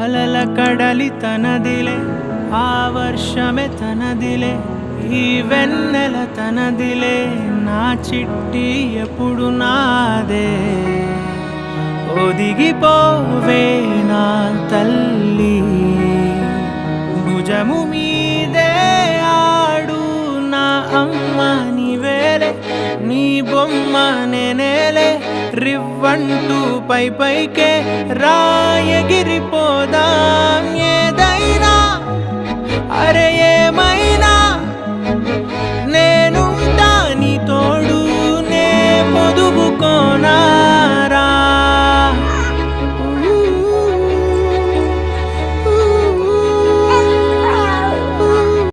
అలల కడలి తనదిలే, ఆ వర్షమే తనదిలే, ఈ వెన్నెల తనదిలే, నా చిట్టి ఎప్పుడు నాదే. ఒదిగిపోవే నా తల్లి, భుజము మీదే ఆడు నా అమ్మ నీవేలే, నీ బొమ్మ నేనేలే, రివ్వంటూ పై పైకే రాయగిరిపోదాం ఏదైనా. అరే ఏమై